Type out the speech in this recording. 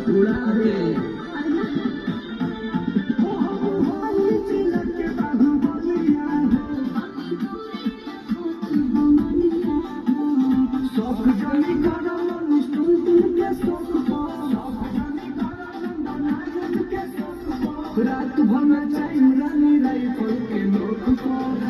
उड़ा दे। रात भर में चाहिए रानी राइफल के नोक को